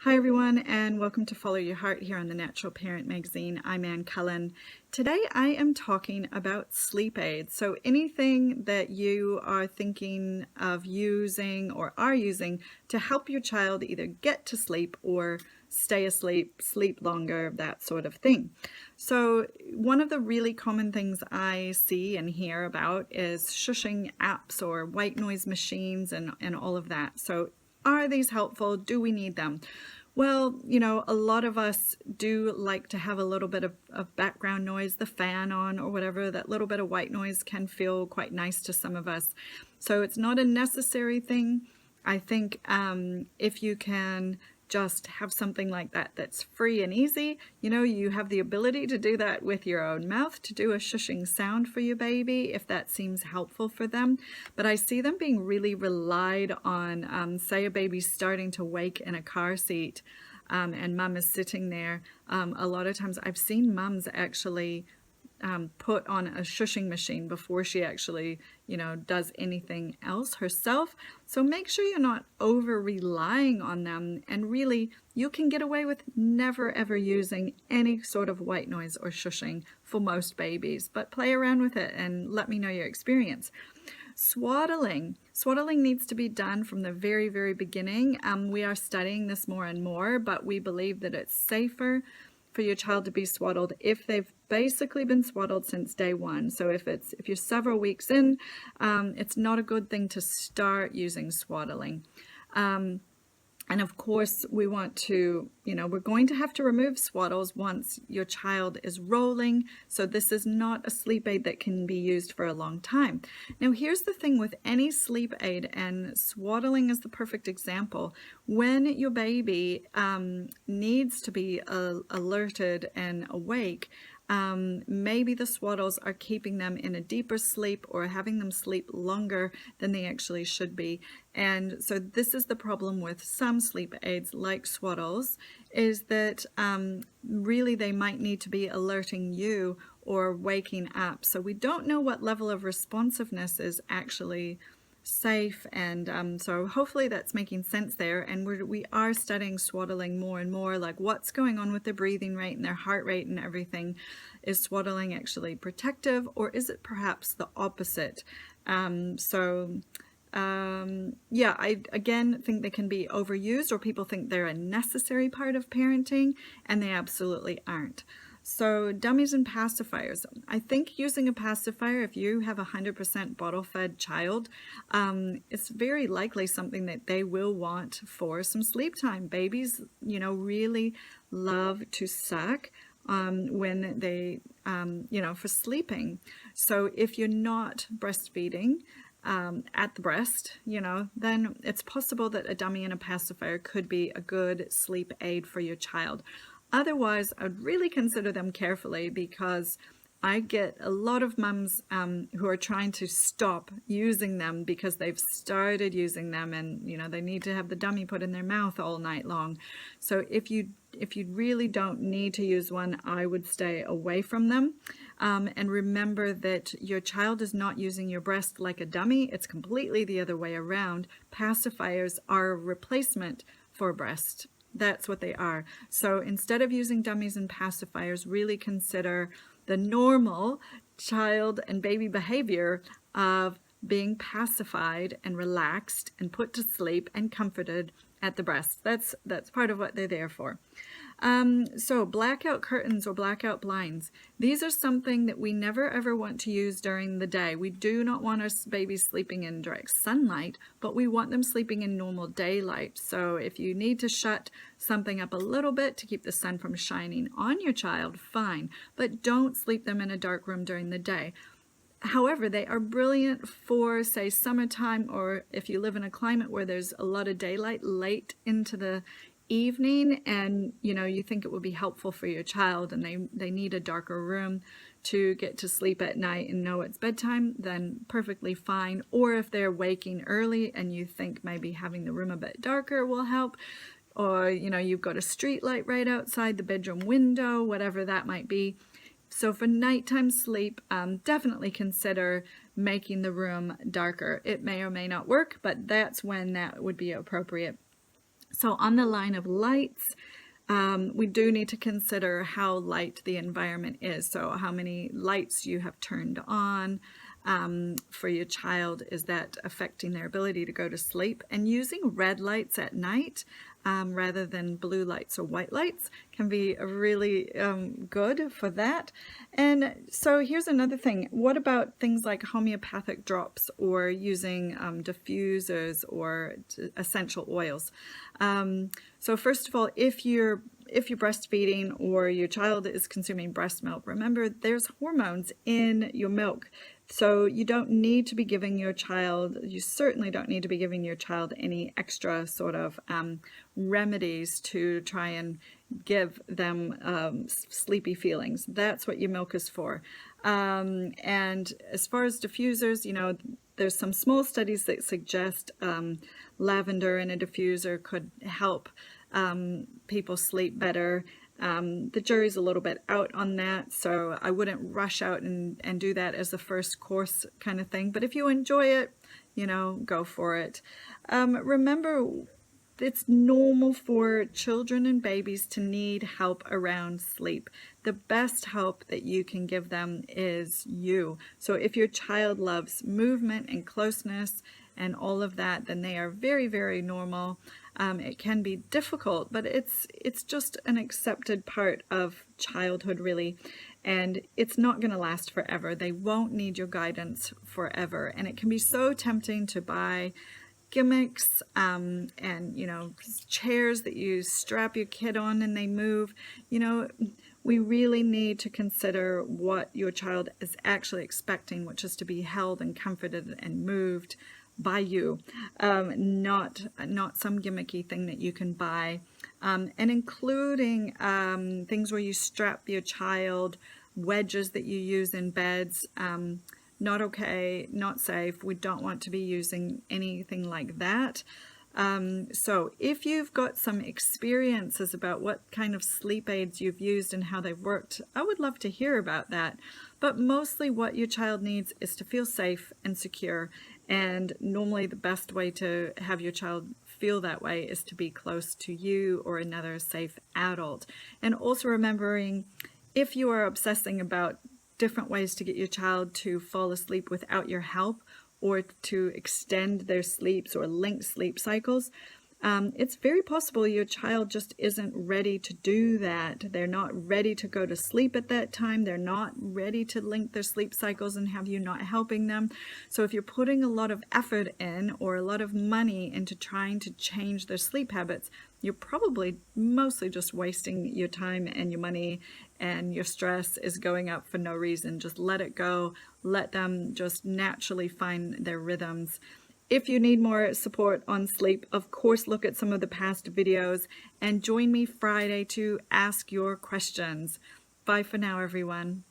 Hi everyone, and welcome to Follow Your Heart here on the Natural Parent Magazine. I'm Ann Cullen. Today I am talking about sleep aids. So anything that you are thinking of using or are using to help your child either get to sleep or stay asleep, sleep longer, that sort of thing. So one of the really common things I see and hear about is shushing apps or white noise machines and all of that. So are these helpful? Do we need them? Well, a lot of us do like to have a little bit of background noise, the fan on or whatever. That little bit of white noise can feel quite nice to some of us. So it's not a necessary thing. I think if you can just have something like that that's free and easy, you have the ability to do that with your own mouth, to do a shushing sound for your baby if that seems helpful for them. But I see them being really relied on, say a baby's starting to wake in a car seat and mum is sitting there. A lot of times I've seen mums actually put on a shushing machine before she actually, does anything else herself. So make sure you're not over relying on them, and really you can get away with never ever using any sort of white noise or shushing for most babies, but play around with it and let me know your experience. Swaddling. Swaddling needs to be done from the very, very beginning. We are studying this more and more, but we believe that it's safer for your child to be swaddled if they've basically been swaddled since day one. So if you're several weeks in, it's not a good thing to start using swaddling. And of course, we want to, we're going to have to remove swaddles once your child is rolling. So this is not a sleep aid that can be used for a long time. Now, here's the thing with any sleep aid, and swaddling is the perfect example. When your baby needs to be alerted and awake, maybe the swaddles are keeping them in a deeper sleep or having them sleep longer than they actually should be. And so this is the problem with some sleep aids like swaddles, is that really they might need to be alerting you or waking up. So we don't know what level of responsiveness is actually safe, and so hopefully that's making sense there. And we are studying swaddling more and more, like what's going on with their breathing rate and their heart rate and everything. Is swaddling actually protective, or is it perhaps the opposite? Yeah, I again think they can be overused, or people think they're a necessary part of parenting, and they absolutely aren't. So dummies and pacifiers. I think using a pacifier, if you have a 100% bottle-fed child, it's very likely something that they will want for some sleep time. Babies, really love to suck when they, for sleeping. So if you're not breastfeeding at the breast, then it's possible that a dummy and a pacifier could be a good sleep aid for your child. Otherwise, I'd really consider them carefully, because I get a lot of mums who are trying to stop using them because they've started using them, and they need to have the dummy put in their mouth all night long. So if you really don't need to use one, I would stay away from them. And remember that your child is not using your breast like a dummy. It's completely the other way around. Pacifiers are a replacement for breast. That's what they are. So instead of using dummies and pacifiers, really consider the normal child and baby behavior of being pacified and relaxed and put to sleep and comforted at the breast. That's part of what they're there for. So blackout curtains or blackout blinds. These are something that we never ever want to use during the day. We do not want our babies sleeping in direct sunlight, but we want them sleeping in normal daylight. So if you need to shut something up a little bit to keep the sun from shining on your child, fine, but don't sleep them in a dark room during the day. However, they are brilliant for, say, summertime, or if you live in a climate where there's a lot of daylight late into the evening, and you think it would be helpful for your child, and they need a darker room to get to sleep at night and know it's bedtime, then perfectly fine. Or if they're waking early and you think maybe having the room a bit darker will help, or you've got a street light right outside the bedroom window, whatever that might be. So for nighttime sleep, definitely consider making the room darker. It may or may not work, but that's when that would be appropriate. So on the line of lights, we do need to consider how light the environment is. So how many lights you have turned on for your child. Is that affecting their ability to go to sleep? And using red lights at night rather than blue lights or white lights can be really good for that. And so here's another thing. What about things like homeopathic drops or using diffusers or essential oils? So first of all, if you're breastfeeding or your child is consuming breast milk, remember there's hormones in your milk. So you don't need to be giving your child, you certainly don't need to be giving your child any extra sort of remedies to try and give them sleepy feelings. That's what your milk is for. And as far as diffusers, you know, there's some small studies that suggest lavender in a diffuser could help people sleep better. The jury's a little bit out on that, so I wouldn't rush out and do that as the first course kind of thing. But if you enjoy it, you know, go for it. Remember, it's normal for children and babies to need help around sleep. The best help that you can give them is you. So if your child loves movement and closeness and all of that, then they are very, very normal. It can be difficult, but it's just an accepted part of childhood, really, and it's not going to last forever. They won't need your guidance forever, and it can be so tempting to buy gimmicks and, you know, chairs that you strap your kid on and they move. You know, we really need to consider what your child is actually expecting, which is to be held and comforted and moved by you, not some gimmicky thing that you can buy, and including things where you strap your child, wedges that you use in beds. Not okay, not safe. We don't want to be using anything like that. So if you've got some experiences about what kind of sleep aids you've used and how they've worked, I would love to hear about that. But mostly what your child needs is to feel safe and secure. And normally the best way to have your child feel that way is to be close to you or another safe adult. And also remembering, if you are obsessing about different ways to get your child to fall asleep without your help or to extend their sleeps or link sleep cycles, it's very possible your child just isn't ready to do that. They're not ready to go to sleep at that time. They're not ready to link their sleep cycles and have you not helping them. So if you're putting a lot of effort in or a lot of money into trying to change their sleep habits, you're probably mostly just wasting your time and your money, and your stress is going up for no reason. Just let it go. Let them just naturally find their rhythms. If you need more support on sleep, of course, look at some of the past videos and join me Friday to ask your questions. Bye for now, everyone.